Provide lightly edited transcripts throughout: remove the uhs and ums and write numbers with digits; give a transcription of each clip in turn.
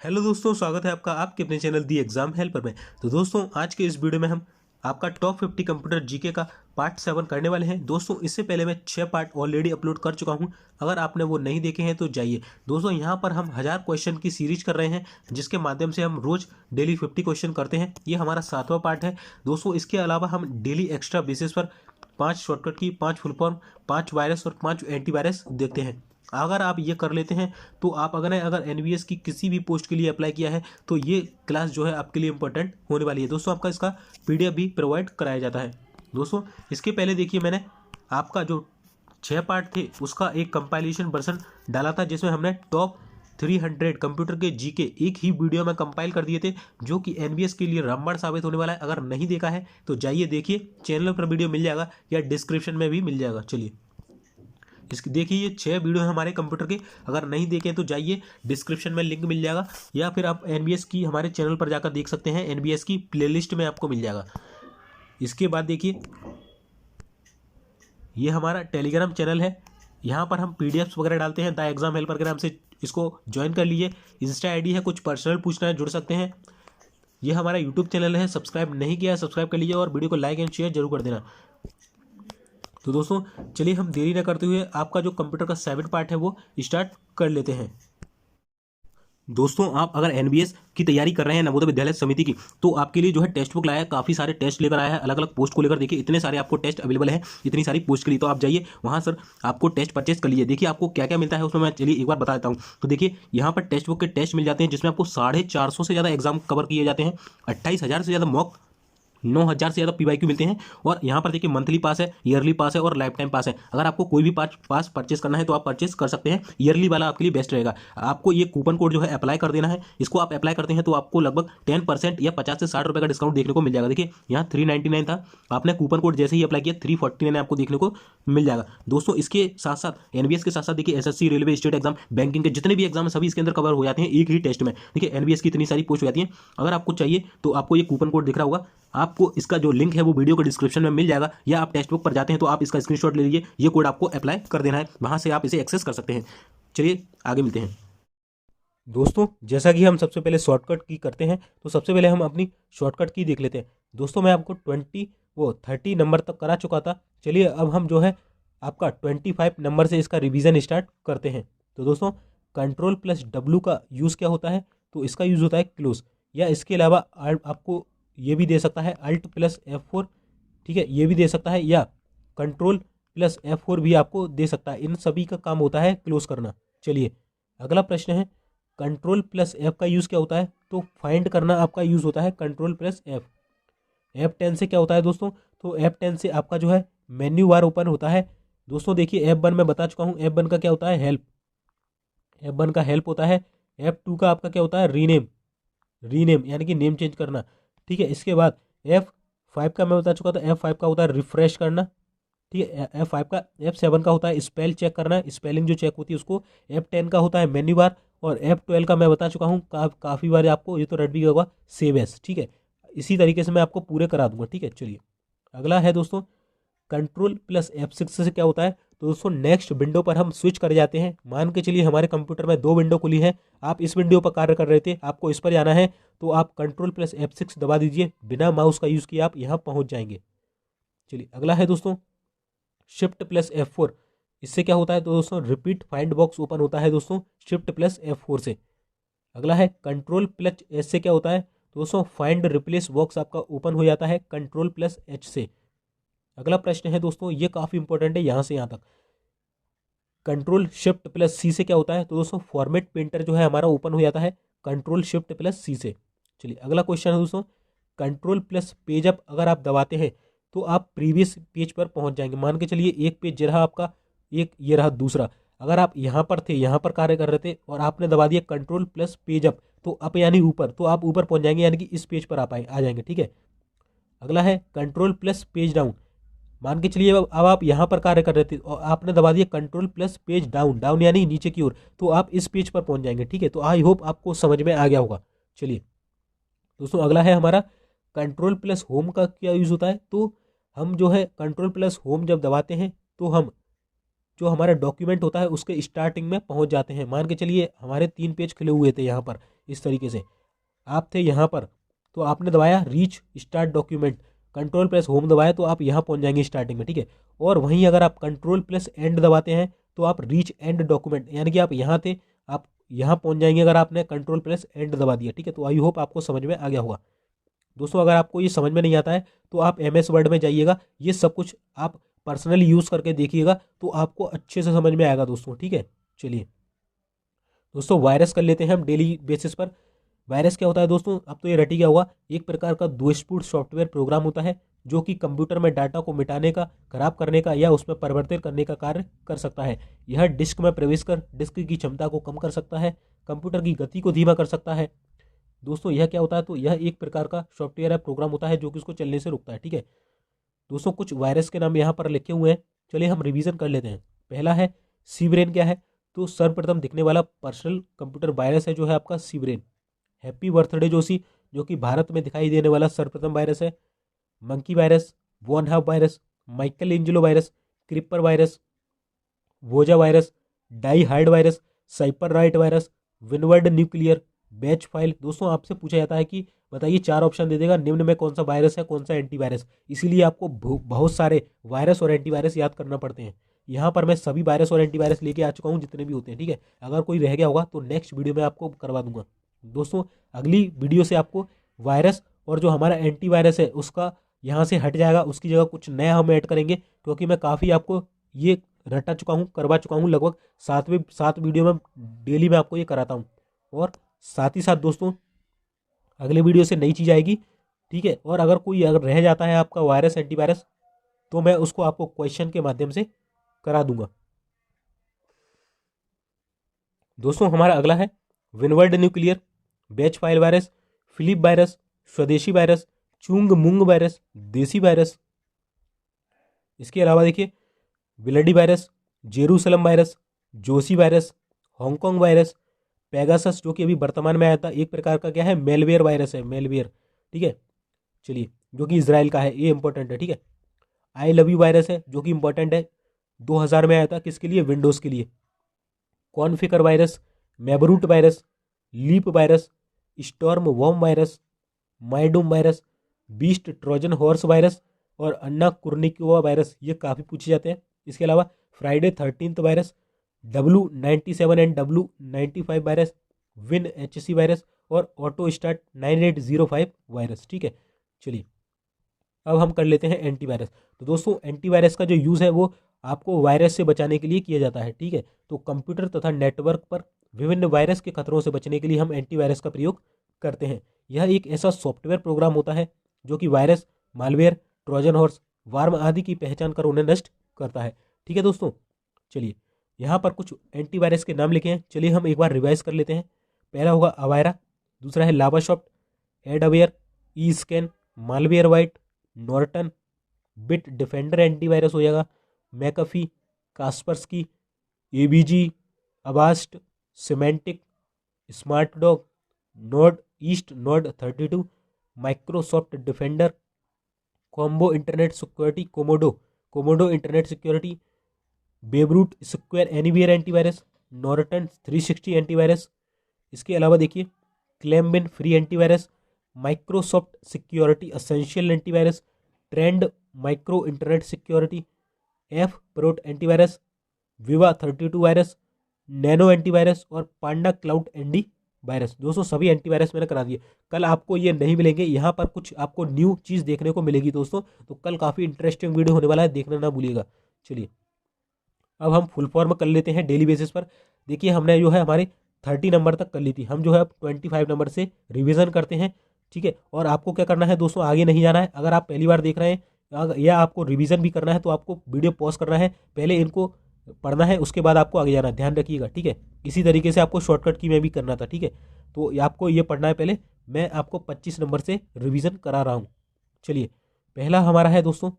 Hello दोस्तों, स्वागत है आपका आपके अपने चैनल दी एग्जाम हेल्पर में। तो दोस्तों, आज के इस वीडियो में हम आपका टॉप 50 कंप्यूटर जीके का पार्ट 7 करने वाले हैं। दोस्तों, इससे पहले मैं 6 पार्ट ऑलरेडी अपलोड कर चुका हूं। अगर आपने वो नहीं देखे हैं तो जाइए। दोस्तों, यहां पर हम 1000 क्वेश्चन की सीरीज कर रहे हैं, जिसके माध्यम से हम रोज डेली 50 क्वेश्चन करते हैं। ये हमारा 7वां पार्ट है। दोस्तों, इसके अलावा हम डेली एक्स्ट्रा बेसिस पर 5 शॉर्टकट की, 5 फुल फॉर्म, 5 वायरस और 5 एंटीवायरस देखते हैं। अगर आप ये कर लेते हैं तो आप अगर एनवीएस की किसी भी पोस्ट के लिए अप्लाई किया है तो ये क्लास जो है आपके लिए इंपॉर्टेंट होने वाली है। दोस्तों, आपका इसका पीडीएफ भी प्रोवाइड कराया जाता है। दोस्तों, इसके पहले देखिए, मैंने आपका जो 6 पार्ट थे उसका एक कंपाइलेशन वर्जन डाला था, जिसमें हमने टॉप 300 कंप्यूटर के जीके एक ही वीडियो में कंपाइल कर दिए थे, जो कि एनबीएस के लिए रामबाण साबित होने वाला है। अगर नहीं देखा है तो जाइए देखिए, चैनल पर वीडियो मिल जाएगा या डिस्क्रिप्शन में भी मिल जाएगा। चलिए, इसकी देखिए, ये 6 वीडियो हैं हमारे कंप्यूटर के। अगर नहीं देखें तो जाइए, डिस्क्रिप्शन में लिंक मिल जाएगा, या फिर आप एनबीएस की हमारे चैनल पर जाकर देख सकते हैं। एनबीएस की प्लेलिस्ट में आपको मिल जाएगा। इसके बाद देखिए, ये हमारा टेलीग्राम चैनल है। यहाँ पर हम पीडीएफ्स वगैरह डालते हैं। द एग्जाम हेल्पर के नाम से इसको ज्वाइन कर लीजिए। इंस्टा आईडी है, कुछ पर्सनल पूछना है जुड़ सकते हैं। ये हमारा यूट्यूब चैनल है, सब्सक्राइब नहीं किया है सब्सक्राइब कर लीजिए, और वीडियो को लाइक एंड शेयर जरूर कर देना। तो दोस्तों, चलिए हम देरी न करते हुए आपका जो कंप्यूटर का 7 पार्ट है वो स्टार्ट कर लेते हैं। दोस्तों, आप अगर एनबीएस की तैयारी कर रहे हैं नवोदय विद्यालय समिति की, तो आपके लिए जो है टेक्स्ट बुक लाया है, काफ़ी सारे टेस्ट लेकर आया है अलग अलग पोस्ट को लेकर। देखिए, इतने सारे आपको टेस्ट अवेलेबल है इतनी सारी पोस्ट के लिए। तो आप जाइए वहाँ सर, आपको टेस्ट परचेस कर लीजिए। देखिए, आपको क्या क्या मिलता है उसमें मैं चलिए एक बार बता देता हूँ। तो देखिए, यहाँ पर टेक्स्ट बुक के टेस्ट मिल जाते हैं, जिसमें आपको 450 से ज़्यादा एग्जाम कवर किए जाते हैं, 28,000 से ज़्यादा मॉक, 9,000 से ज़्यादा पीवाईक्यू मिलते हैं। और यहाँ पर देखिए, मंथली पास है, ईयरली पास है और लाइफ टाइम पास है। अगर आपको कोई भी पास परचेस करना है तो आप परचेस कर सकते हैं। ईयरली वाला आपके लिए बेस्ट रहेगा। आपको ये कूपन कोड जो है अप्लाई कर देना है। इसको आप अप्लाई करते हैं तो आपको लगभग 10% या 50 से 60 रुपये का डिस्काउंट देखने को मिल जाएगा। देखिए, यहाँ 399 था, आपने कूपन कोड जैसे ही अप्लाई किया 349 आपको देखने को मिल जाएगा। दोस्तों, इसके साथ साथ एनबीएस के साथ साथ देखिए, SSC, railway, state exam, banking के जितने भी एग्जाम है सभी इसके अंदर कवर हो जाते हैं एक ही टेस्ट में। देखिए, एनबीएस की इतनी सारी पोस्ट हो जाती है। अगर आपको चाहिए तो आपको ये कूपन कोड दिख रहा होगा, आपको इसका जो लिंक है वो वीडियो के डिस्क्रिप्शन में मिल जाएगा, या आप टेक्स्ट बुक पर जाते हैं तो आप इसका स्क्रीनशॉट ले लीजिए। ये कोड आपको अप्लाई कर देना है, वहां से आप इसे एक्सेस कर सकते हैं। चलिए आगे मिलते हैं। दोस्तों, जैसा कि हम सबसे पहले शॉर्टकट की करते हैं, तो सबसे पहले हम अपनी शॉर्टकट की देख लेते हैं। दोस्तों, मैं आपको 30 नंबर तक करा चुका था। चलिए, अब हम जो है आपका 25 नंबर से इसका रिवीजन स्टार्ट करते हैं। तो दोस्तों, Ctrl+W का यूज़ क्या होता है? तो इसका यूज़ होता है क्लोज, या इसके अलावा आपको ये भी दे सकता है Alt+F4, ठीक है, ये भी दे सकता है, या Ctrl+F4 भी आपको दे सकता है। इन सभी का काम होता है क्लोज करना। चलिए, अगला प्रश्न है, Ctrl+F का यूज़ क्या होता है? तो फाइंड करना आपका यूज़ होता है Ctrl+F। F10 से क्या होता है दोस्तों? तो F10 से आपका जो है मेन्यू बार ओपन होता है। दोस्तों देखिए, F1 में बता चुका हूँ, F1 का क्या होता है? हेल्प। F1 का हेल्प होता है। F2 का आपका क्या होता है? रीनेम। रीनेम यानी कि नेम चेंज करना, ठीक है। इसके बाद F5 का मैं बता चुका था, F5 का होता है रिफ्रेश करना, ठीक है। F5 का, F7 का होता है स्पेल चेक करना, स्पेलिंग जो चेक होती है उसको। F10 का होता है मेन्यू बार, और F12 का मैं बता चुका हूँ काफ़ी बार आपको, ये तो रेड भी होगा, सेव एस, ठीक है। इसी तरीके से मैं आपको पूरे करा दूंगा, ठीक है। चलिए, अगला है दोस्तों, Ctrl+F6 से क्या होता है? तो दोस्तों, नेक्स्ट विंडो पर हम स्विच कर जाते हैं। मान के चलिए हमारे कंप्यूटर में 2 विंडो खुली है, आप इस विंडो पर कार्य कर रहे थे, आपको इस पर जाना है, तो आप Ctrl+F6 दबा दीजिए, बिना माउस का यूज़ किए आप यहाँ पहुँच जाएंगे। चलिए, अगला है दोस्तों, Shift+F4। इससे क्या होता है? तो दोस्तों, रिपीट फाइंड बॉक्स ओपन होता है दोस्तों, Shift+F4 से। अगला है Ctrl+S से क्या होता है? तो दोस्तों, फाइंड रिप्लेस बॉक्स आपका ओपन हो जाता है Ctrl+H से। अगला प्रश्न है दोस्तों, ये काफ़ी इंपॉर्टेंट है, यहाँ से यहाँ तक। Ctrl+Shift+C से क्या होता है? तो दोस्तों, फॉर्मेट पेंटर जो है हमारा ओपन हो जाता है Ctrl+Shift+C से। चलिए, अगला क्वेश्चन है दोस्तों, Ctrl+पेज अप अगर आप दबाते हैं तो आप प्रीवियस पेज पर पहुंच जाएंगे। मान के चलिए एक पेज रहा आपका, एक ये रहा दूसरा। अगर आप यहाँ पर थे, यहाँ पर कार्य कर रहे थे, और आपने दबा दिया Ctrl+पेज अप, तो अप यानी ऊपर, तो आप ऊपर पहुंच जाएंगे, यानी कि इस पेज पर आप आ जाएंगे, ठीक है। अगला है Ctrl+पेज डाउन। मान के चलिए अब आप यहाँ पर कार्य कर रहे थे और आपने दबा दिया Ctrl+पेज डाउन, डाउन यानी नीचे की ओर, तो आप इस पेज पर पहुंच जाएंगे, ठीक है। तो आई होप आपको समझ में आ गया होगा। चलिए दोस्तों, अगला है हमारा Ctrl+होम का क्या यूज़ होता है? तो हम जो है Ctrl+होम जब दबाते हैं तो हम जो हमारा डॉक्यूमेंट होता है उसके स्टार्टिंग में पहुंच जाते हैं। मान के चलिए हमारे 3 पेज खुले हुए थे यहाँ पर, इस तरीके से आप थे यहाँ पर, तो आपने दबाया reach start document, control plus home दबाया तो आप यहाँ पहुँच जाएंगे स्टार्टिंग में, ठीक है। और वहीं अगर आप कंट्रोल प्लस एंड दबाते हैं तो आप रीच एंड डॉक्यूमेंट, यानी कि आप यहाँ थे, आप यहाँ पहुँच जाएंगे अगर आपने कंट्रोल प्लस एंड दबा दिया, ठीक है। तो आई होप आपको समझ में आ गया होगा दोस्तों। अगर आपको ये समझ में नहीं आता है तो आप MS वर्ड में जाइएगा, ये सब कुछ आप पर्सनली यूज़ करके देखिएगा तो आपको अच्छे से समझ में आएगा दोस्तों, ठीक है। चलिए दोस्तों, वायरस कर लेते हैं हम डेली बेसिस पर। वायरस क्या होता है दोस्तों, अब तो ये रट ही गया होगा, एक प्रकार का दोषपूर्ण सॉफ्टवेयर प्रोग्राम होता है जो कि कंप्यूटर में डाटा को मिटाने का, खराब करने का या उसमें परिवर्तित करने का कार्य कर सकता है। यह डिस्क में प्रवेश कर डिस्क की क्षमता को कम कर सकता है, कंप्यूटर की गति को धीमा कर सकता है। दोस्तों यह क्या होता है, तो यह एक प्रकार का सॉफ्टवेयर है, प्रोग्राम होता है जो कि उसको चलने से रुकता है, ठीक है। दोस्तों कुछ वायरस के नाम यहाँ पर लिखे हुए हैं, चलिए हम रिवीजन कर लेते हैं। पहला है सीब्रेन। क्या है, तो सर्वप्रथम दिखने वाला पर्सनल कंप्यूटर वायरस है जो है आपका सीब्रेन। हैप्पी बर्थडे जोशी, जो कि भारत में दिखाई देने वाला सर्वप्रथम वायरस है। Monkey virus, one half virus, Michelangelo virus, creeper virus, वोजा वायरस, डाई हार्ड वायरस, साइपर राइट virus, Winword nuclear, batch file. दोस्तों आपसे पूछा जाता है कि बताइए, 4 ऑप्शन दे देगा, निम्न में कौन सा वायरस है, कौन सा एंटीवायरस। इसीलिए आपको बहुत सारे वायरस और एंटीवायरस याद करना पड़ते हैं। यहाँ पर मैं सभी वायरस और एंटीवायरस लेके आ चुका हूँ जितने भी होते हैं, ठीक है। अगर कोई रह गया होगा तो नेक्स्ट वीडियो में आपको करवा दूंगा दोस्तों। अगली वीडियो से आपको वायरस और जो हमारा एंटीवायरस है उसका यहाँ से हट जाएगा, उसकी जगह कुछ नया हम ऐड करेंगे, क्योंकि मैं काफ़ी आपको ये रटा चुका हूँ, करवा चुका हूँ, लगभग 7 वीडियो में डेली मैं आपको ये कराता हूँ। और साथ ही साथ दोस्तों अगले वीडियो से नई चीज़ आएगी, ठीक है। और अगर रह जाता है आपका वायरस एंटीवायरस तो मैं उसको आपको क्वेश्चन के माध्यम से करा दूंगा दोस्तों। हमारा अगला है Winword nuclear, batch file virus, Philip virus, स्वदेशी वायरस, चुंग मुंग वायरस, देसी वायरस। इसके अलावा देखिए विलडी virus, Jerusalem virus, Joshi virus, Hong Kong virus, Pegasus जो कि अभी वर्तमान में आया था, एक प्रकार का क्या है, मेलवेयर वायरस है, मेलवेयर, ठीक है। चलिए, जो कि इसराइल का है, ये इंपॉर्टेंट है, ठीक है। आई लव यू वायरस है जो कि इंपॉर्टेंट है, 2000 में आया था, किसके लिए, विंडोज़ के लिए। Conficker virus, Mebroot virus, Leap virus, Storm Worm virus, MyDoom virus, Beast Trojan horse virus और अन्ना कुर्निकोवा वायरस, ये काफ़ी पूछे जाते हैं। इसके अलावा Friday 13th virus, W97 and W95 virus, win HC virus और ऑटो स्टार्ट 9805 वायरस, ठीक है। चलिए अब हम कर लेते हैं एंटीवायरस। तो दोस्तों एंटीवायरस का जो यूज़ है वो आपको वायरस से बचाने के लिए किया जाता है, ठीक है। तो कंप्यूटर तथा नेटवर्क पर विभिन्न वायरस के खतरों से बचने के लिए हम एंटीवायरस का प्रयोग करते हैं। यह एक ऐसा सॉफ्टवेयर प्रोग्राम होता है जो कि virus, malware, Trojan horse, warm आदि की पहचान कर उन्हें नष्ट करता है, ठीक है दोस्तों। चलिए यहाँ पर कुछ एंटीवायरस के नाम लिखे हैं, चलिए हम एक बार रिवाइज कर लेते हैं। पहला होगा अवायरा, दूसरा है Lavasoft, Adaware, eScan, malware white, Norton, Bitdefender antivirus हो जाएगा, McAfee, Kaspersky, ABG, Avast, Symantec, smart dog, nod east, nod 32, Microsoft Defender, combo internet security, Comodo internet security, Webroot square anywhere antivirus, Norton 360 antivirus. इसके अलावा देखिए ClamWin free antivirus, Microsoft Security Essential antivirus, Trend Micro internet security, F Prot antivirus, विवा 32 virus, nano antivirus और पांडा cloud Andy virus. दोस्तों सभी antivirus मैंने करा दिए, कल आपको ये नहीं मिलेंगे, यहाँ पर कुछ आपको न्यू चीज़ देखने को मिलेगी दोस्तों। तो कल काफ़ी इंटरेस्टिंग वीडियो होने वाला है, देखना ना भूलिएगा। चलिए अब हम फुल फॉर्म कर लेते हैं डेली बेसिस पर। देखिए हमने जो है हमारे 30 नंबर तक कर ली थी, हम जो है अब 25 नंबर से रिवीजन करते हैं, ठीक है। और आपको क्या करना है दोस्तों, आगे नहीं जाना है। अगर आप पहली बार देख रहे हैं या आपको रिवीजन भी करना है तो आपको वीडियो पॉज करना है, पहले इनको पढ़ना है, उसके बाद आपको आगे जाना है, ध्यान रखिएगा, ठीक है। इसी तरीके से आपको शॉर्टकट की में भी करना था, ठीक है। तो आपको ये पढ़ना है पहले, मैं आपको 25 नंबर से रिवीजन करा रहा हूँ। चलिए पहला हमारा है दोस्तों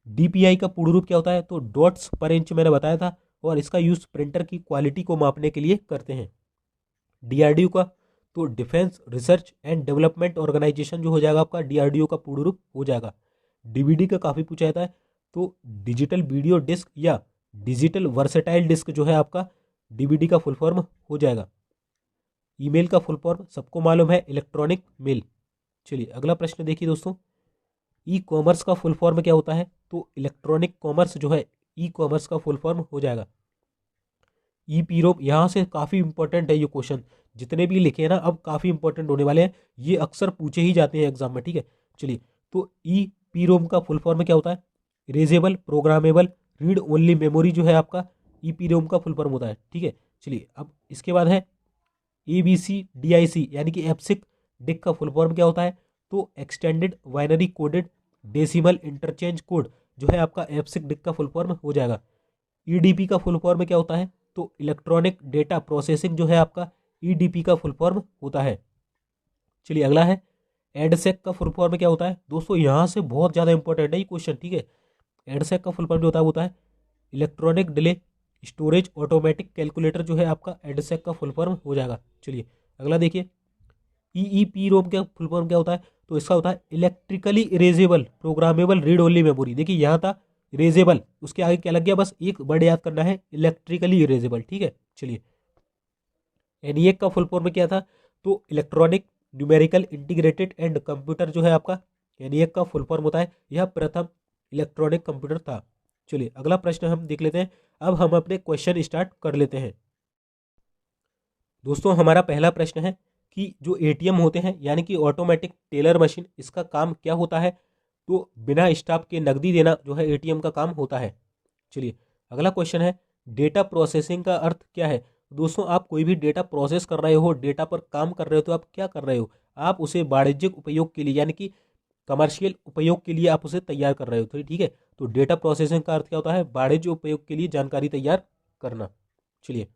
DPI का पूर्ण रूप क्या होता है, तो डॉट्स पर इंच मैंने बताया था, और इसका यूज़ प्रिंटर की क्वालिटी को मापने के लिए करते हैं। DRDO का, तो defence research and development organisation जो हो जाएगा आपका, DRDO का पूर्ण रूप हो जाएगा। DVD का काफ़ी पूछा जाता है, तो डिजिटल वीडियो डिस्क या डिजिटल वर्सेटाइल डिस्क जो है आपका DVD का फुल फॉर्म हो जाएगा। ईमेल का फुल फॉर्म सबको मालूम है, इलेक्ट्रॉनिक मेल। चलिए अगला प्रश्न देखिए दोस्तों, ई कॉमर्स का फुल फॉर्म क्या होता है? तो इलेक्ट्रॉनिक कॉमर्स जो है ई कॉमर्स का फुल फॉर्म हो जाएगा ई पीरोम। यहाँ से काफ़ी इंपॉर्टेंट है ये क्वेश्चन, जितने भी लिखे हैं ना अब काफ़ी इंपॉर्टेंट होने वाले हैं, ये अक्सर पूछे ही जाते हैं एग्जाम में, ठीक है। चलिए, तो ई पीरोम का फुल फॉर्म क्या होता है? Erasable programmable read only memory जो है आपका ई पीरोम का फुल फॉर्म होता है, ठीक है। चलिए अब इसके बाद है ABCDIC यानी कि एप्सिक डिक का फुल फॉर्म क्या होता है? तो extended binary coded decimal interchange code जो है आपका एप्सिक डिक का फुल फॉर्म हो जाएगा। EDP का फुल फॉर्म क्या होता है? तो इलेक्ट्रॉनिक डेटा प्रोसेसिंग जो है आपका EDP का फुल फॉर्म होता है। चलिए अगला है एडसेक का फुल फॉर्म क्या होता है? दोस्तों यहाँ से बहुत ज़्यादा इंपॉर्टेंट है ये क्वेश्चन, ठीक है। एडसेक का फुल फॉर्म जो होता है होता है electronic delay storage automatic calculator जो है आपका एडसेक का फुल फॉर्म हो जाएगा। चलिए अगला देखिए, EEPROM का फुल फॉर्म क्या होता है? तो इसका होता है electrically erasable programmable read only memory. देखिए यहाँ था इरेजेबल, उसके आगे क्या लग गया? बस एक वर्ड याद करना है, इलेक्ट्रिकली इरेजेबल, ठीक है। चलिए ENIAC का फुल फॉर्म क्या था? तो electronic numerical integrated and computer जो है आपका ENIAC का फुल फॉर्म होता है। यह प्रथम इलेक्ट्रॉनिक कंप्यूटर था। चलिए अगला प्रश्न हम देख लेते हैं। अब हम अपने क्वेश्चन स्टार्ट कर लेते हैं। दोस्तों हमारा पहला प्रश्न है कि जो ATM होते हैं यानी कि ऑटोमेटिक टेलर मशीन, इसका काम क्या होता है? तो बिना स्टाफ के नकदी देना जो है ATM का काम होता है। चलिए अगला क्वेश्चन है, डेटा प्रोसेसिंग का अर्थ क्या है? दोस्तों आप कोई भी डेटा प्रोसेस कर रहे हो, डेटा पर काम कर रहे हो, तो आप क्या कर रहे हो? आप उसे वाणिज्यिक उपयोग के लिए यानी कि कमर्शियल उपयोग के लिए आप उसे तैयार कर रहे हो, तो ठीक है। तो डेटा प्रोसेसिंग का अर्थ क्या होता है? वाणिज्य उपयोग के लिए जानकारी तैयार करना। चलिए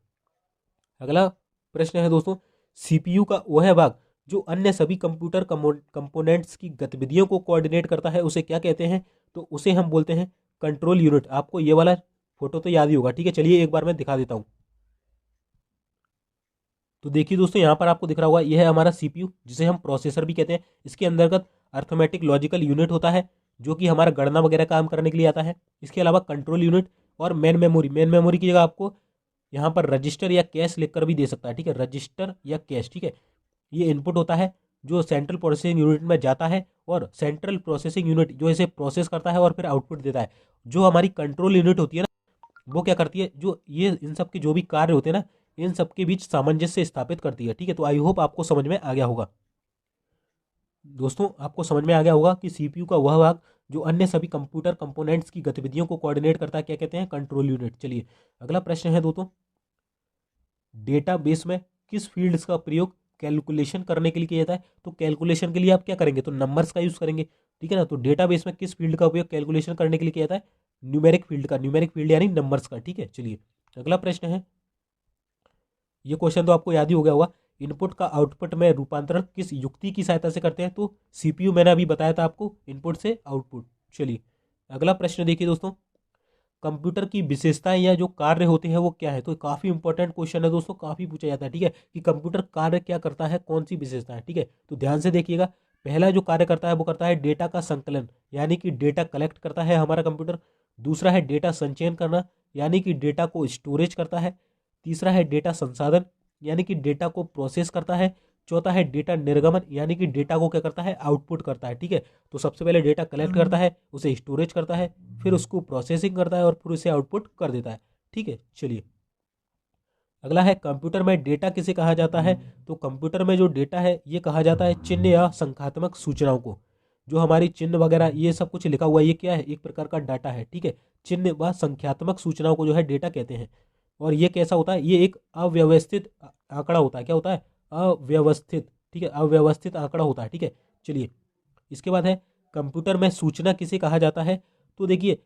अगला प्रश्न है दोस्तों, CPU का वह भाग जो अन्य सभी कंप्यूटर कंपोनेंट्स की गतिविधियों को कोऑर्डिनेट करता है, उसे क्या कहते हैं? तो उसे हम बोलते हैं कंट्रोल यूनिट। आपको ये वाला फोटो तो याद ही होगा, ठीक है। चलिए एक बार मैं दिखा देता हूं। तो देखिए दोस्तों यहाँ पर आपको दिख रहा होगा, यह है हमारा CPU जिसे हम प्रोसेसर भी कहते हैं। इसके अंतर्गत अर्थमेटिक लॉजिकल यूनिट होता है जो कि हमारा गणना वगैरह काम करने के लिए आता है। इसके अलावा कंट्रोल यूनिट और मेन मेमोरी, मेन मेमोरी की जगह आपको यहाँ पर रजिस्टर या कैश लिखकर भी दे सकता है, ठीक है। रजिस्टर या कैश, ठीक है। ये इनपुट होता है जो सेंट्रल प्रोसेसिंग यूनिट में जाता है, और सेंट्रल प्रोसेसिंग यूनिट जो इसे प्रोसेस करता है और फिर आउटपुट देता है। जो हमारी कंट्रोल यूनिट होती है ना, वो क्या करती है? जो ये इन सब के जो भी कार्य होते हैं ना, इन सब के बीच सामंजस्य स्थापित करती है, ठीक है। तो आई होप आपको समझ में आ गया होगा। दोस्तों आपको समझ में आ गया होगा कि CPU का वह भाग जो अन्य सभी कंप्यूटर कंपोनेंट्स की गतिविधियों को कोऑर्डिनेट करता है, क्या कहते हैं? Control unit. चलिए अगला प्रश्न है दोस्तों, डेटाबेस में किस फील्ड्स का प्रयोग कैलकुलेशन करने के लिए किया जाता है? तो कैलकुलेशन के लिए आप क्या करेंगे? तो नंबर्स का यूज करेंगे, ठीक है ना। तो डेटाबेस में किस फील्ड का उपयोग कैलकुलेशन करने के लिए किया जाता है? न्यूमेरिक फील्ड का, न्यूमेरिक फील्ड यानी नंबर्स का, ठीक है। चलिए अगला प्रश्न है, ये क्वेश्चन तो आपको याद ही हो गया होगा, इनपुट का आउटपुट में रूपांतरण किस युक्ति की सहायता से करते हैं? तो CPU, मैंने अभी बताया था आपको, इनपुट से आउटपुट। चलिए अगला प्रश्न देखिए दोस्तों, कंप्यूटर की विशेषताएं या जो कार्य होते हैं वो क्या है? तो काफी इंपॉर्टेंट क्वेश्चन है दोस्तों, काफी पूछा जाता है, ठीक है, कि कंप्यूटर कार्य क्या करता है, कौन सी विशेषता है, ठीक है। तो ध्यान से देखिएगा, पहला जो कार्य करता है वो करता है डेटा का संकलन, यानी कि डेटा कलेक्ट करता है हमारा कंप्यूटर। दूसरा है डेटा संचयन करना, यानी कि डेटा को स्टोरेज करता है। तीसरा है डेटा संसाधन, यानी कि डेटा को प्रोसेस करता है। चौथा है डेटा निर्गमन, यानी कि डेटा को क्या करता है? आउटपुट करता है, ठीक है। तो सबसे पहले डेटा कलेक्ट करता है, उसे स्टोरेज करता है, फिर उसको प्रोसेसिंग करता है और फिर उसे आउटपुट कर देता है, ठीक है। चलिए अगला है, कंप्यूटर में डेटा किसे कहा जाता है? तो कंप्यूटर में जो डेटा है ये कहा जाता है चिन्ह या संख्यात्मक सूचनाओं को। जो हमारी चिन्ह वगैरह ये सब कुछ लिखा हुआ है, ये क्या है? एक प्रकार का डाटा है, ठीक है। चिन्ह व संख्यात्मक सूचनाओं को जो है डेटा कहते हैं। और ये कैसा होता है? ये एक अव्यवस्थित आंकड़ा होता है। क्या होता है? अव्यवस्थित, ठीक है, अव्यवस्थित आंकड़ा होता है, ठीक है। चलिए इसके बाद है, कंप्यूटर में सूचना किसे कहा जाता है? तो देखिए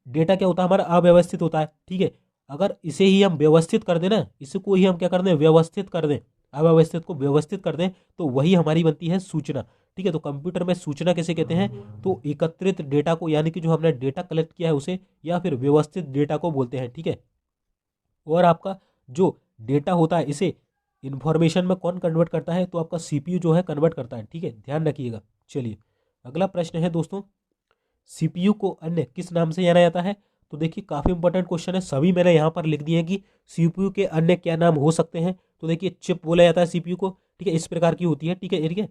डेटा क्या होता है हमारा? अव्यवस्थित होता है, ठीक है। अगर इसे ही हम व्यवस्थित कर दें ना, इसको ही हम क्या कर दें? व्यवस्थित कर दें, अव्यवस्थित को व्यवस्थित कर दें, तो वही हमारी बनती है सूचना, ठीक है। तो कंप्यूटर में सूचना किसे कहते हैं? तो एकत्रित डेटा को, यानी कि जो हमने डेटा कलेक्ट किया है उसे, या फिर व्यवस्थित डेटा को बोलते हैं, ठीक है। और आपका जो डेटा होता है इसे इंफॉर्मेशन में कौन कन्वर्ट करता है? तो आपका CPU जो है कन्वर्ट करता है, ठीक है, ध्यान रखिएगा। चलिए अगला प्रश्न है दोस्तों, CPU को अन्य किस नाम से जाना जाता है? तो देखिए काफ़ी इंपॉर्टेंट क्वेश्चन है, सभी मैंने यहाँ पर लिख दिए हैं कि सीपीयू के अन्य क्या नाम हो सकते हैं। तो देखिए चिप बोला जाता है सीपीयू को, ठीक है, इस प्रकार की होती है, ठीक है, ठीक है।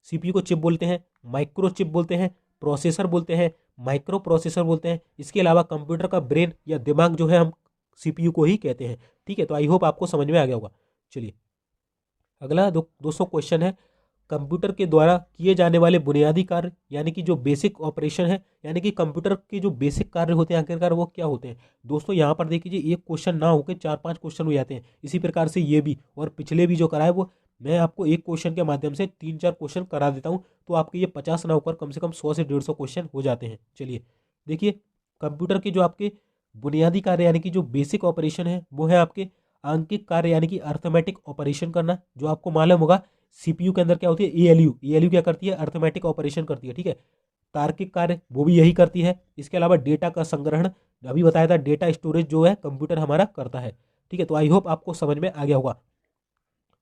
सीपीयू को चिप बोलते हैं, माइक्रो चिप बोलते हैं, प्रोसेसर बोलते हैं, माइक्रो प्रोसेसर बोलते हैं। इसके अलावा कंप्यूटर का ब्रेन या दिमाग जो है हम सीपीयू को ही कहते हैं, ठीक है। तो आई होप आपको समझ में आ गया होगा। चलिए अगला दोस्तों क्वेश्चन है, कंप्यूटर के द्वारा किए जाने वाले बुनियादी कार्य यानी कि जो बेसिक ऑपरेशन है, यानी कि कंप्यूटर के जो बेसिक कार्य होते हैं आखिरकार वो क्या होते हैं। दोस्तों यहाँ पर देखिए एक क्वेश्चन ना होकर 4-5 क्वेश्चन हो जाते हैं, इसी प्रकार से ये भी और पिछले भी जो करा है वो मैं आपको एक क्वेश्चन के माध्यम से 3-4 क्वेश्चन करा देता हूँ, तो आपके ये 50 ना होकर कम से कम 100 से 150 क्वेश्चन हो जाते हैं। चलिए देखिए कंप्यूटर के जो आपके बुनियादी कार्य यानी कि जो बेसिक ऑपरेशन है वो है आपके आंकिक कार्य यानी कि अर्थमेटिक ऑपरेशन करना, जो आपको मालूम होगा सीपीयू के अंदर क्या होती है, एएलयू क्या करती है, अर्थमेटिक ऑपरेशन करती है, ठीक है। तार्किक कार्य वो भी यही करती है। इसके अलावा डेटा का संग्रहण, अभी बताया था डेटा स्टोरेज जो है कंप्यूटर हमारा करता है, ठीक है। तो आई होप आपको समझ में आ गया होगा।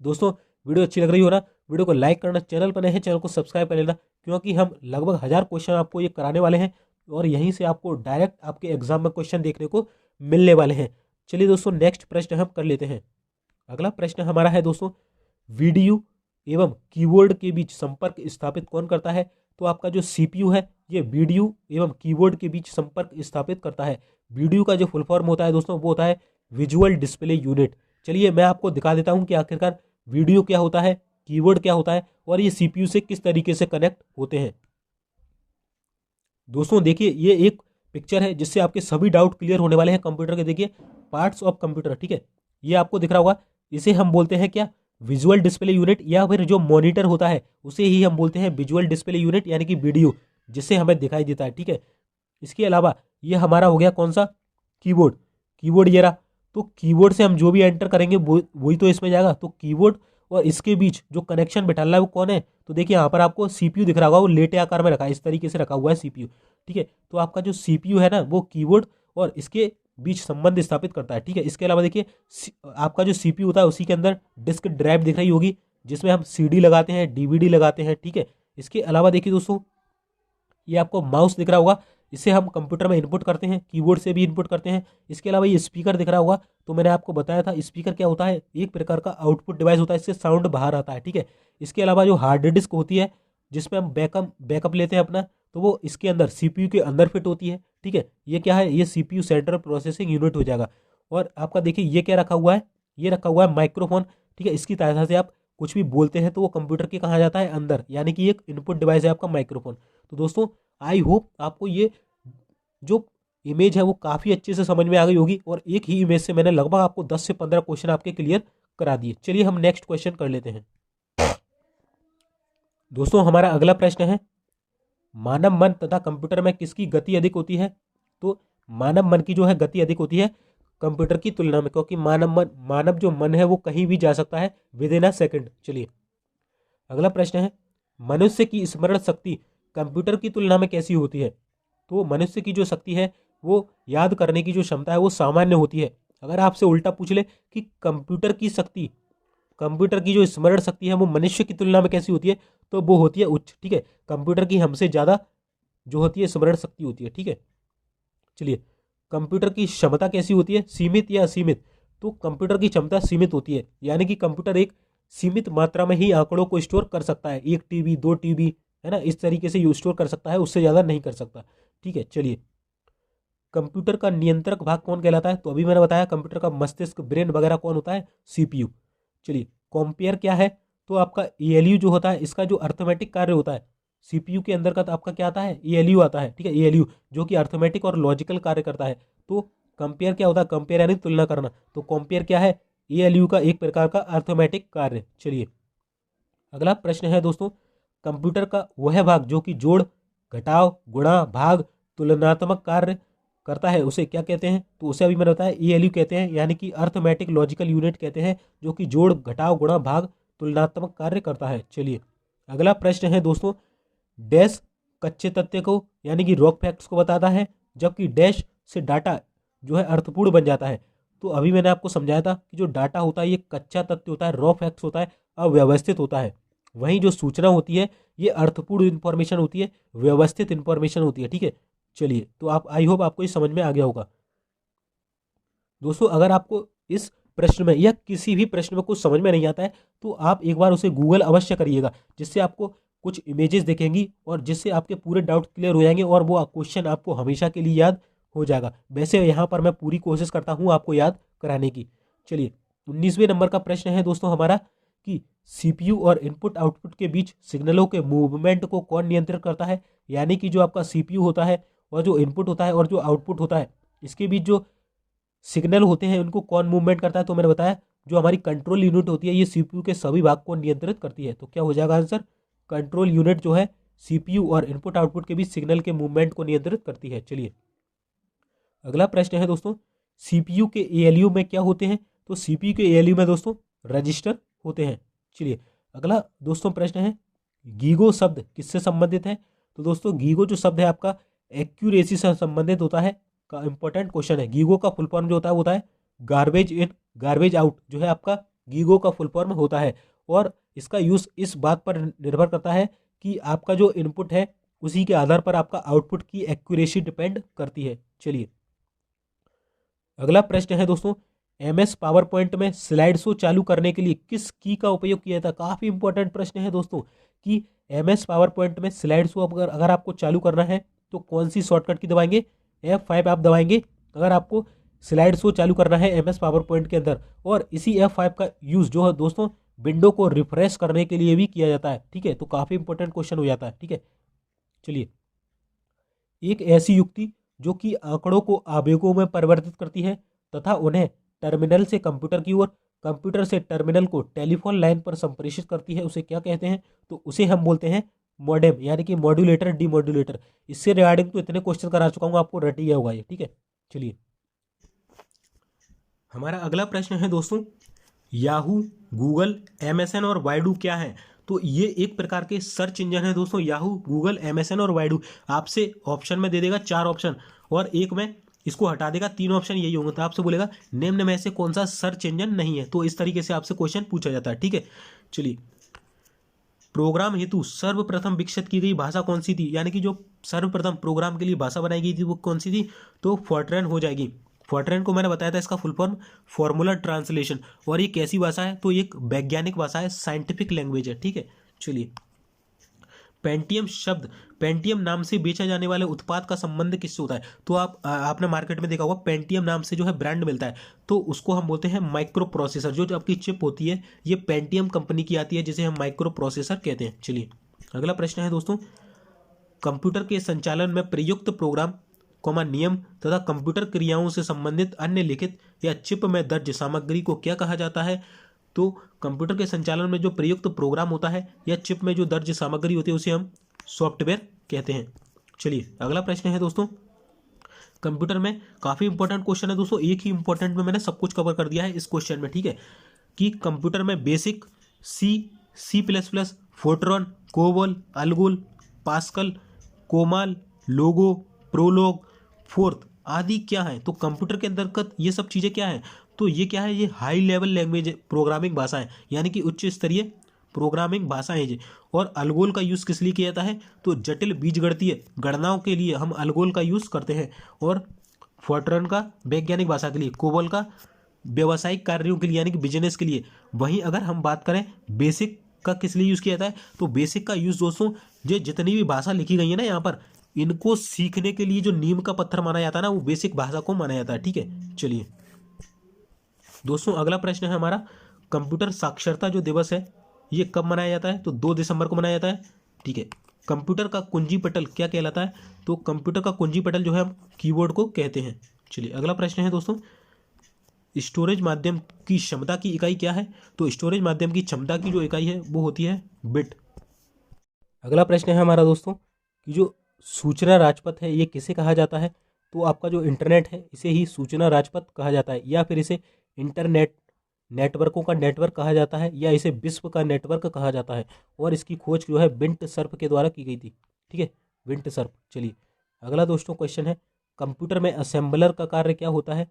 दोस्तों वीडियो अच्छी लग रही हो ना, वीडियो को लाइक करना, चैनल पर नए हैं चैनल को सब्सक्राइब कर लेना, क्योंकि हम लगभग 1000 क्वेश्चन आपको ये कराने वाले हैं और यहीं से आपको डायरेक्ट आपके एग्जाम में क्वेश्चन देखने को मिलने वाले हैं। चलिए दोस्तों नेक्स्ट प्रश्न हम कर लेते हैं। अगला प्रश्न हमारा है दोस्तों, वीडियो एवं कीबोर्ड के बीच संपर्क स्थापित कौन करता है। तो आपका जो सीपीयू है ये वीडियो एवं कीबोर्ड के बीच संपर्क स्थापित करता है। वीडियो का जो फुल फॉर्म होता है दोस्तों वो होता है विजुअल डिस्प्ले यूनिट। चलिए मैं आपको दिखा देता हूं कि आखिरकार वीडियो क्या होता है, कीबोर्ड क्या होता है और ये सीपीयू से किस तरीके से कनेक्ट होते हैं। दोस्तों देखिए ये एक पिक्चर है जिससे आपके सभी डाउट क्लियर होने वाले हैं कंप्यूटर के। देखिए पार्ट्स ऑफ कंप्यूटर, ठीक है, ये आपको दिख रहा होगा, इसे हम बोलते हैं क्या, विजुअल डिस्प्ले यूनिट, या फिर जो मॉनिटर होता है उसे ही हम बोलते हैं विजुअल डिस्प्ले यूनिट यानी कि वीडियो, जिससे हमें दिखाई देता है, ठीक है। इसके अलावा ये हमारा हो गया कौन सा, कीबोर्ड। कीबोर्ड ये रहा, तो कीबोर्ड से हम जो भी एंटर करेंगे वही तो इसमें जाएगा। तो कीबोर्ड और इसके बीच जो कनेक्शन बैठाना है वो कौन है, तो देखिए यहाँ पर आपको सीपीयू दिख रहा होगा, वो लेटे आकार में रखा है, इस तरीके से रखा हुआ है सीपीयू, ठीक है। तो आपका जो सीपीयू है ना वो कीबोर्ड और इसके बीच संबंध स्थापित करता है, ठीक है। इसके अलावा देखिए आपका जो सीपीयू होता है उसी के अंदर डिस्क ड्राइव दिख रही होगी, जिसमें हम सीडी लगाते हैं, डीवीडी लगाते हैं, ठीक है। इसके अलावा देखिए दोस्तों ये आपको माउस दिख रहा होगा, इसे हम कंप्यूटर में इनपुट करते हैं, कीबोर्ड से भी इनपुट करते हैं। इसके अलावा ये स्पीकर दिख रहा होगा, तो मैंने आपको बताया था स्पीकर क्या होता है, एक प्रकार का आउटपुट डिवाइस होता है, इससे साउंड बाहर आता है, ठीक है। इसके अलावा जो हार्ड डिस्क होती है जिसमें हम बैकअप लेते हैं अपना, तो वो इसके अंदर सीपीयू के अंदर फिट होती है, ठीक है। ये क्या है, ये सीपीयू सेंट्रल प्रोसेसिंग यूनिट हो जाएगा। और आपका देखिए ये क्या रखा हुआ है, ये रखा हुआ है माइक्रोफोन, ठीक है। इसकी सहायता से आप कुछ भी बोलते हैं तो वो कंप्यूटर के कहाँ जाता है, अंदर, यानी कि एक इनपुट डिवाइस है आपका माइक्रोफोन। तो दोस्तों आई होप आपको ये जो इमेज है वो काफ़ी अच्छे से समझ में आ गई होगी, और एक ही इमेज से मैंने लगभग आपको 10 से 15 क्वेश्चन आपके क्लियर करा दिए। चलिए हम नेक्स्ट क्वेश्चन कर लेते हैं। दोस्तों हमारा अगला प्रश्न है, मानव मन तथा कंप्यूटर में किसकी गति अधिक होती है। तो मानव मन की जो है गति अधिक होती है कंप्यूटर की तुलना में, क्योंकि मानव जो मन है वो कहीं भी जा सकता है विद इन अ सेकेंड। चलिए अगला प्रश्न है, मनुष्य की स्मरण शक्ति कंप्यूटर की तुलना में कैसी होती है। तो मनुष्य की जो शक्ति है वो याद करने की जो क्षमता है वो सामान्य होती है। अगर आपसे उल्टा पूछ ले कि कंप्यूटर की शक्ति, कंप्यूटर की जो स्मरण शक्ति है वो मनुष्य की तुलना में कैसी होती है, तो वो होती है उच्च, ठीक है। कंप्यूटर की हमसे ज़्यादा जो होती है स्मरण शक्ति होती है, ठीक है। चलिए कंप्यूटर की क्षमता कैसी होती है, सीमित या असीमित। तो कंप्यूटर की क्षमता सीमित होती है, यानी कि कंप्यूटर एक सीमित मात्रा में ही आंकड़ों को स्टोर कर सकता है, 1 TB 2 TB है ना, इस तरीके से स्टोर कर सकता है, उससे ज़्यादा नहीं कर सकता, ठीक है। चलिए कंप्यूटर का नियंत्रक भाग कौन कहलाता है, तो अभी मैंने बताया कंप्यूटर का मस्तिष्क, ब्रेन वगैरह कौन होता है, सीपीयू। चलिए कंपेयर क्या है, तो आपका एएलयू जो होता है इसका जो अर्थमेटिक कार्य होता है सीपीयू के अंदर का, तो आपका क्या आता है, एएलयू आता है, ठीक है। एएलयू जो कि अर्थमेटिक और लॉजिकल कार्य करता है। तो कंपेयर क्या होता है, कंपेयर यानी तुलना करना, तो कंपेयर क्या है, एएलयू का एक प्रकार का अर्थमेटिक कार्य। चलिए अगला प्रश्न है दोस्तों, कंप्यूटर का वह भाग जो कि जोड़, घटाव, गुणा, भाग, तुलनात्मक कार्य करता है उसे क्या कहते हैं, तो उसे अभी मैंने बताया एएलयू कहते हैं, यानी कि अर्थमेटिक लॉजिकल यूनिट कहते हैं, जो कि जोड़, घटाव, गुणा, भाग, तुलनात्मक कार्य करता है। चलिए अगला प्रश्न है दोस्तों, डैश कच्चे तथ्य को यानी कि रॉक फैक्ट्स को बताता है, जबकि डैश से डाटा जो है अर्थपूर्ण बन जाता है। तो अभी मैंने आपको समझाया था कि जो डाटा होता है ये कच्चा तथ्य होता है, रॉ फैक्ट्स होता है, अव्यवस्थित होता है। वहीं जो सूचना होती है ये अर्थपूर्ण इंफॉर्मेशन होती है, व्यवस्थित इंफॉर्मेशन होती है, ठीक है। चलिए तो आप आई होप आपको ये समझ में आ गया होगा। दोस्तों अगर आपको इस प्रश्न में या किसी भी प्रश्न में कुछ समझ में नहीं आता है तो आप एक बार उसे गूगल अवश्य करिएगा, जिससे आपको कुछ इमेजेस दिखेंगी और जिससे आपके पूरे डाउट क्लियर हो जाएंगे और वो क्वेश्चन आपको हमेशा के लिए याद हो जाएगा। वैसे यहाँ पर मैं पूरी कोशिश करता हूँ आपको याद कराने की। चलिए 19वें नंबर का प्रश्न है दोस्तों हमारा कि सीपीयू और इनपुट आउटपुट के बीच सिग्नलों के मूवमेंट को कौन नियंत्रित करता है। यानी कि जो आपका सीपीयू होता है और जो इनपुट होता है और जो आउटपुट होता है, इसके बीच जो सिग्नल होते हैं उनको कौन मूवमेंट करता है। तो मैंने बताया जो हमारी कंट्रोल यूनिट होती है ये सीपीयू के सभी भाग को नियंत्रित करती है। तो क्या हो जाएगा आंसर, कंट्रोल यूनिट जो है सीपीयू और इनपुट आउटपुट के बीच सिग्नल के मूवमेंट को नियंत्रित करती है। चलिए अगला प्रश्न है दोस्तों, सीपीयू के एएलयू में क्या होते हैं। तो सीपीयू के एएलयू में दोस्तों रजिस्टर होते हैं। चलिए अगला दोस्तों प्रश्न है, गीगो शब्द किससे संबंधित है। तो दोस्तों गीगो जो शब्द है आपका एक्यूरेसी से संबंधित होता है। का इंपॉर्टेंट क्वेश्चन है। गीगो का फुल फॉर्म जो होता है वो होता है गार्बेज इन गार्बेज आउट, जो है आपका गीगो का फुल फॉर्म होता है। और इसका यूज इस बात पर निर्भर करता है कि आपका जो इनपुट है उसी के आधार पर आपका आउटपुट की एक्यूरेसी डिपेंड करती है। चलिए अगला प्रश्न है दोस्तों, एमएस पावर पॉइंट में स्लाइड शो चालू करने के लिए किस की का उपयोग किया था। काफी इंपॉर्टेंट प्रश्न है दोस्तों कि एमएस पावर पॉइंट में स्लाइड शो अगर आपको चालू करना है तो कौन सी शॉर्टकट की दबाएंगे, F5 आप दबाएंगे अगर आपको स्लाइड शो चालू करना है एमएस पावर पॉइंट के अंदर। और इसी F5 का यूज जो है दोस्तों विंडो को रिफ्रेश करने के लिए भी किया जाता है। ठीक है, तो काफी इंपॉर्टेंट क्वेश्चन हो जाता है। ठीक है, चलिए एक ऐसी युक्ति जो कि आंकड़ों को आवेगों में परिवर्तित करती है तथा उन्हें टर्मिनल से कंप्यूटर की ओर, कंप्यूटर से टर्मिनल को टेलीफोन लाइन पर संप्रेषित करती है, उसे क्या कहते हैं। तो उसे हम बोलते हैं मॉडेम, यानी कि मॉड्यूलेटर डीमॉड्यूलेटर। इससे रिगार्डिंग तो इतने क्वेश्चन करा चुका हूँ, आपको रट गया होगा ये। ठीक है, चलिए हमारा अगला प्रश्न है दोस्तों, याहू, गूगल, एमएसएन और वाइडू क्या है। तो ये एक प्रकार के सर्च इंजन है दोस्तों। याहू, गूगल, एमएसएन और वाइडू आपसे ऑप्शन में दे देगा 4 ऑप्शन और एक में इसको हटा देगा, 3 ऑप्शन यही होंगे। तो आपसे बोलेगा निम्न में से कौन सा सर्च इंजन नहीं है। तो इस तरीके से आपसे क्वेश्चन पूछा जाता है। ठीक है, चलिए प्रोग्राम हेतु सर्वप्रथम विकसित की गई भाषा कौन सी थी। यानी कि जो सर्वप्रथम प्रोग्राम के लिए भाषा बनाई गई थी वो कौन सी थी। तो फॉर्ट्रैन हो जाएगी। फॉर्ट्रैन को मैंने बताया था इसका फुल फॉर्म फॉर्मूला ट्रांसलेशन। और ये कैसी भाषा है, तो एक वैज्ञानिक भाषा है, साइंटिफिक लैंग्वेज है। ठीक है, चलिए पेंटियम शब्द, पेंटियम नाम से बेचा जाने वाले उत्पाद का संबंध किससे होता है। तो आपने मार्केट में देखा होगा पेंटियम नाम से जो है ब्रांड मिलता है, तो उसको हम बोलते हैं माइक्रो प्रोसेसर। जो आपकी चिप होती है ये पेंटियम कंपनी की आती है, जिसे हम माइक्रो प्रोसेसर कहते हैं। चलिए अगला प्रश्न है दोस्तों, कंप्यूटर के संचालन में प्रयुक्त प्रोग्राम नियम तथा कंप्यूटर क्रियाओं से संबंधित अन्य लिखित या चिप में दर्ज सामग्री को क्या कहा जाता है। तो कंप्यूटर के संचालन में जो प्रयुक्त प्रोग्राम होता है या चिप में जो दर्ज सामग्री होती है उसे हम सॉफ्टवेयर कहते हैं। चलिए अगला प्रश्न है दोस्तों, कंप्यूटर में काफी इंपॉर्टेंट क्वेश्चन है दोस्तों, एक ही इंपॉर्टेंट में मैंने सब कुछ कवर कर दिया है इस क्वेश्चन में। ठीक है, कि कंप्यूटर में BASIC, C++, Fortran, COBOL, ALGOL, Pascal, COMAL, Logo, Prolog, Forth आदि क्या है। तो कंप्यूटर के अंतर्गत ये सब चीजें क्या है, तो ये क्या है, ये हाई लेवल लैंग्वेज प्रोग्रामिंग भाषा है, यानी कि उच्च स्तरीय प्रोग्रामिंग भाषा है ये। और अलगोल का यूज किस लिए किया जाता है, तो जटिल बीजगणितीय गणनाओं के लिए हम अलगोल का यूज करते हैं। और फोर्ट्रॉन का वैज्ञानिक भाषा के लिए, कोबोल का व्यावसायिक कार्यों के लिए यानी कि बिजनेस के लिए। वहीं अगर हम बात करें बेसिक का किस लिए यूज किया जाता है, तो बेसिक का यूज दोस्तों जो जितनी भी भाषा लिखी गई है ना यहाँ पर, इनको सीखने के लिए जो नीम का पत्थर माना जाता है ना, वो बेसिक भाषा को माना जाता है। ठीक है, चलिए दोस्तों अगला प्रश्न है हमारा, कंप्यूटर साक्षरता जो दिवस है ये कब मनाया जाता है। तो 2 दिसंबर को मनाया जाता है। ठीक है, कंप्यूटर का कुंजी पटल क्या कहलाता है, तो कंप्यूटर का कुंजी पटल जो है हम कीबोर्ड को कहते हैं। चलिए अगला प्रश्न है दोस्तों, स्टोरेज माध्यम की क्षमता की इकाई क्या है। तो स्टोरेज माध्यम की क्षमता की जो इकाई है वो होती है बिट। अगला प्रश्न है हमारा दोस्तों कि जो सूचना राजपथ है ये किसे कहा जाता है। तो आपका जो इंटरनेट है इसे ही सूचना राजपथ कहा जाता है, या फिर इसे इंटरनेट नेटवर्कों का नेटवर्क कहा जाता है, या इसे विश्व का नेटवर्क कहा जाता है। और इसकी खोज जो है विंट सर्फ के द्वारा की गई थी। ठीक है, विंट सर्फ। चलिए अगला दोस्तों क्वेश्चन है, कंप्यूटर में असेंबलर का कार्य क्या होता है।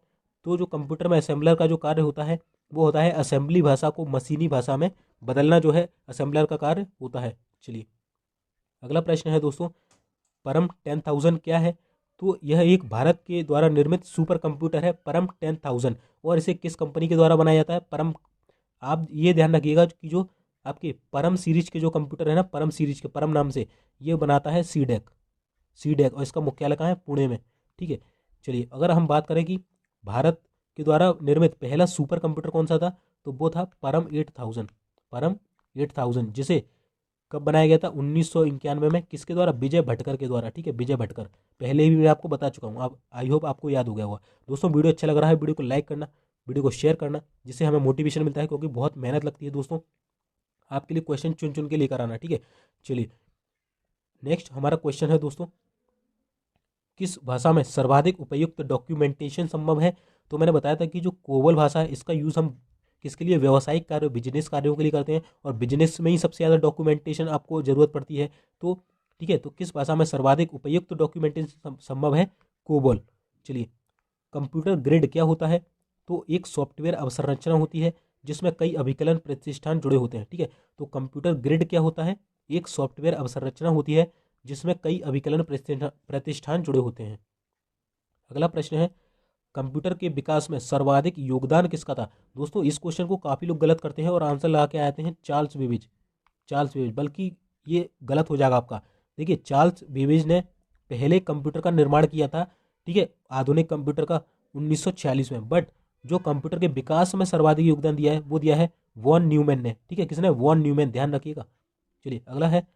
तो जो कंप्यूटर में असेंबलर का जो कार्य होता है वो होता है असेंबली भाषा को मशीनी भाषा में बदलना, जो है असेंबलर का कार्य होता है। चलिए अगला प्रश्न है दोस्तों, परम 10,000 क्या है। तो यह एक भारत के द्वारा निर्मित सुपर कंप्यूटर है परम 10,000। और इसे किस कंपनी के द्वारा बनाया जाता है? परम। आप ये ध्यान रखिएगा कि जो आपके परम सीरीज के जो कंप्यूटर है ना, परम सीरीज के परम नाम से, ये बनाता है सीडेक और इसका मुख्यालय कहाँ है? पुणे में। ठीक है, चलिए अगर हम बात करें कि भारत के द्वारा निर्मित पहला सुपर कंप्यूटर कौन सा था, तो वो था परम 8000, जिसे कब बनाया गया था? 1991 में। किसके द्वारा? विजय भटकर के द्वारा। ठीक है, विजय भटकर, पहले भी मैं आपको बता चुका हूँ। आप आई होप आपको याद हो गया होगा। दोस्तों वीडियो अच्छा लग रहा है, वीडियो को लाइक करना, वीडियो को शेयर करना, जिससे हमें मोटिवेशन मिलता है, क्योंकि बहुत मेहनत लगती है दोस्तों आपके लिए क्वेश्चन चुन चुन के लेकर आना। ठीक है, चलिए नेक्स्ट हमारा क्वेश्चन है दोस्तों, किस भाषा में सर्वाधिक उपयुक्त डॉक्यूमेंटेशन संभव है? तो मैंने बताया था कि जो कोबल भाषा है इसका यूज़ हम किसके लिए? व्यावसायिक कार्य, बिजनेस कार्यों के लिए करते हैं, और बिजनेस में ही सबसे ज़्यादा डॉक्यूमेंटेशन आपको ज़रूरत पड़ती है। तो ठीक है, तो किस भाषा में सर्वाधिक उपयुक्त डॉक्यूमेंटेशन संभव है? कोबल। चलिए, कंप्यूटर ग्रिड क्या होता है? तो एक सॉफ्टवेयर अवसंरचना होती है जिसमें कई अभिकलन प्रतिष्ठान जुड़े होते हैं। ठीक है, तो कंप्यूटर ग्रिड क्या होता है? एक सॉफ्टवेयर अवसंरचना होती है जिसमें कई अभिकलन प्रतिष्ठान जुड़े होते हैं। अगला प्रश्न है, कंप्यूटर के विकास में सर्वाधिक योगदान किसका था? दोस्तों इस क्वेश्चन को काफ़ी लोग गलत करते हैं और आंसर लगा के आते हैं चार्ल्स बेबेज, बल्कि ये गलत हो जाएगा आपका। देखिए, चार्ल्स बेबेज ने पहले कंप्यूटर का निर्माण किया था, ठीक है, आधुनिक कंप्यूटर का 1946 में। बट जो कंप्यूटर के विकास में सर्वाधिक योगदान दिया है वो दिया है वॉन न्यूमैन ने। ठीक है, किसने? वॉन न्यूमैन, ध्यान रखिएगा। चलिए अगला है,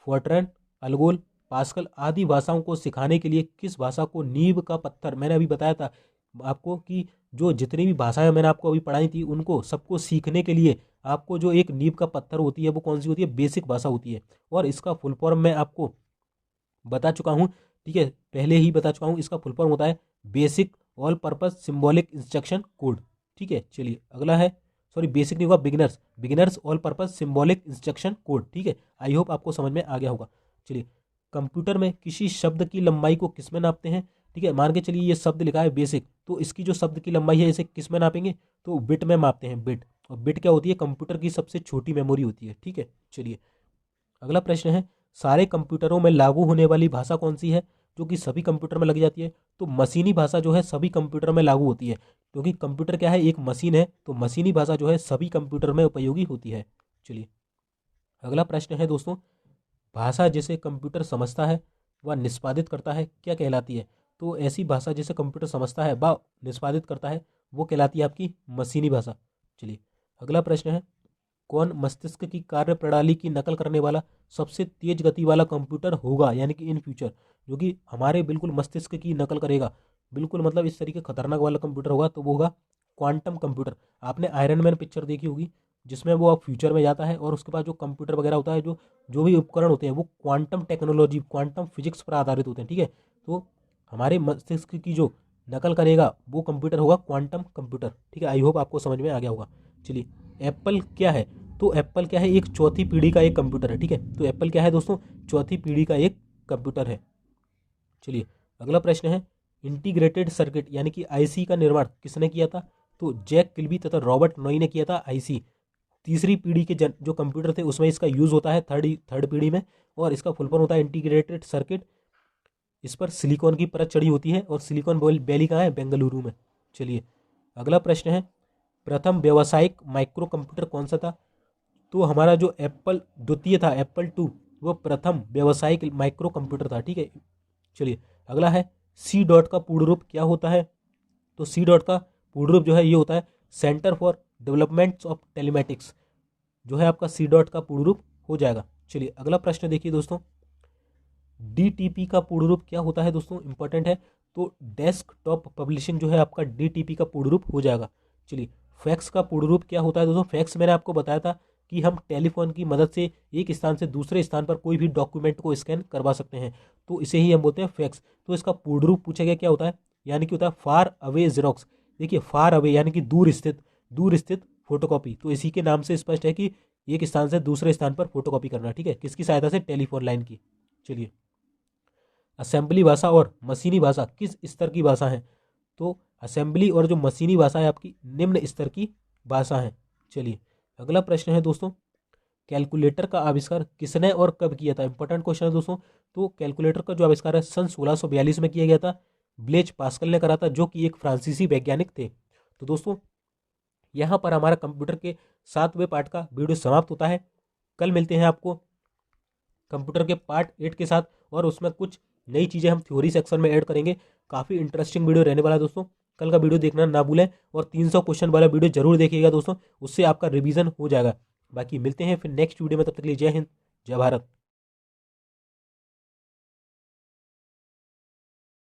फोर्ट्रैन, अल्गोल, पास्कल आदि भाषाओं को सिखाने के लिए किस भाषा को नींव का पत्थर? मैंने अभी बताया था आपको कि जो जितनी भी भाषाएं मैंने आपको अभी पढ़ाई थी, उनको सबको सीखने के लिए आपको जो एक नींव का पत्थर होती है वो कौन सी होती है? बेसिक भाषा होती है। और इसका फुल फॉर्म मैं आपको बता चुका हूँ। ठीक है, पहले ही बता चुका हूँ। इसका फुल फॉर्म होता है basic all purpose symbolic instruction code. ठीक है, चलिए अगला है, सॉरी बेसिक नहीं होगा, beginners all purpose symbolic instruction code. ठीक है, आई होप आपको समझ में आ गया होगा। चलिए, कंप्यूटर में किसी शब्द की लंबाई को किस में नापते हैं? ठीक है, मान के चलिए ये शब्द लिखा है बेसिक, तो इसकी जो शब्द की लंबाई है इसे किस में नापेंगे? तो बिट में मापते हैं, बिट। और बिट क्या होती है? कंप्यूटर की सबसे छोटी मेमोरी होती है। ठीक है, चलिए अगला प्रश्न है, सारे कंप्यूटरों में लागू होने वाली भाषा कौन सी है जो कि सभी कंप्यूटर में लग जाती है? तो मशीनी भाषा जो है सभी कंप्यूटर में लागू होती है, क्योंकि कंप्यूटर क्या है? एक मशीन है, तो मशीनी भाषा जो है सभी कंप्यूटर में उपयोगी होती है। चलिए अगला प्रश्न है दोस्तों, भाषा जिसे कंप्यूटर समझता है वह निष्पादित करता है क्या कहलाती है? तो ऐसी भाषा जिसे कंप्यूटर समझता है व निष्पादित करता है वो कहलाती है आपकी मशीनी भाषा। चलिए अगला प्रश्न है, कौन मस्तिष्क की कार्य प्रणाली की नकल करने वाला सबसे तेज गति वाला कंप्यूटर होगा, यानी कि इन फ्यूचर जो कि हमारे बिल्कुल मस्तिष्क की नकल करेगा, बिल्कुल मतलब इस तरीके खतरनाक वाला कंप्यूटर होगा, तो वो होगा क्वांटम कंप्यूटर। आपने आयरन मैन पिक्चर देखी होगी, जिसमें वो अब फ्यूचर में जाता है और उसके बाद जो कंप्यूटर वगैरह होता है, जो जो भी उपकरण होते हैं वो क्वांटम टेक्नोलॉजी, क्वांटम फिजिक्स पर आधारित होते हैं। ठीक है, तो हमारे मस्तिष्क की जो नकल करेगा वो कंप्यूटर होगा क्वांटम कंप्यूटर। ठीक है, आई होप आपको समझ में आ गया होगा। चलिए, एप्पल क्या है? तो एप्पल क्या है? एक चौथी पीढ़ी का एक कंप्यूटर है। ठीक है, तो एप्पल क्या है दोस्तों? चौथी पीढ़ी का एक कंप्यूटर है। चलिए अगला प्रश्न है, इंटीग्रेटेड सर्किट यानी कि आईसी का निर्माण किसने किया था? तो जैक किल्बी तथा रॉबर्ट नॉई ने किया था आईसी। तीसरी पीढ़ी के जो कंप्यूटर थे उसमें इसका यूज़ होता है थर्ड पीढ़ी में, और इसका फुल फॉर्म होता है इंटीग्रेटेड सर्किट। इस पर सिलिकॉन की परत चढ़ी होती है, और सिलिकॉन वैली कहाँ है? बेंगलुरु में। चलिए अगला प्रश्न है, प्रथम व्यावसायिक माइक्रो कंप्यूटर कौन सा था? तो हमारा जो एप्पल द्वितीय था, एप्पल 2, वो प्रथम व्यावसायिक माइक्रो कंप्यूटर था। ठीक है, चलिए अगला है, सी डॉट का पूर्ण रूप क्या होता है? तो सी डॉट का पूर्ण रूप जो है ये होता है centre for development of telematics, जो है आपका सी डॉट का पूर्ण रूप हो जाएगा। चलिए अगला प्रश्न देखिए दोस्तों, डीटीपी का पूर्ण रूप क्या होता है दोस्तों? इंपॉर्टेंट है, तो डेस्कटॉप पब्लिशिंग जो है आपका डीटीपी का पूर्ण रूप हो जाएगा। चलिए, फैक्स का पूर्ण रूप क्या होता है दोस्तों? फैक्स मैंने आपको बताया था कि हम टेलीफोन की मदद से एक स्थान से दूसरे स्थान पर कोई भी डॉक्यूमेंट को स्कैन करवा सकते हैं, तो इसे ही हम बोलते हैं फैक्स। तो इसका पूर्ण रूप पूछा गया क्या होता है, यानी कि होता है फार अवे जेरोक्स। देखिए, फार अवे यानी कि दूर स्थित फोटोकॉपी, तो इसी के नाम से स्पष्ट है कि एक स्थान से दूसरे स्थान पर फोटोकॉपी करना। ठीक है, किसकी सहायता से? टेलीफोन लाइन की। चलिए, असेंबली भाषा और मशीनी भाषा किस स्तर की भाषा है? तो असेंबली और जो मशीनी भाषा है आपकी निम्न स्तर की भाषा है। चलिए अगला प्रश्न है दोस्तों, कैलकुलेटर का आविष्कार किसने और कब किया था? इंपॉर्टेंट क्वेश्चन है दोस्तों। तो कैलकुलेटर का जो आविष्कार है सन 1642 में किया गया था। ब्लेज पास्कल ने करा था, जो कि एक फ्रांसीसी वैज्ञानिक थे। तो दोस्तों यहाँ पर हमारा कंप्यूटर के 7वें पार्ट का वीडियो समाप्त होता है। कल मिलते हैं आपको कंप्यूटर के पार्ट 8 के साथ, और उसमें कुछ नई चीज़ें हम थ्योरी सेक्शन में ऐड करेंगे। काफ़ी इंटरेस्टिंग वीडियो रहने वाला है दोस्तों। कल का वीडियो देखना ना भूलें, और 300 क्वेश्चन वाला वीडियो जरूर देखिएगा दोस्तों, उससे आपका रिवीजन हो जाएगा। बाकी मिलते हैं फिर नेक्स्ट वीडियो में, तब तक के लिए जय हिंद, जय भारत।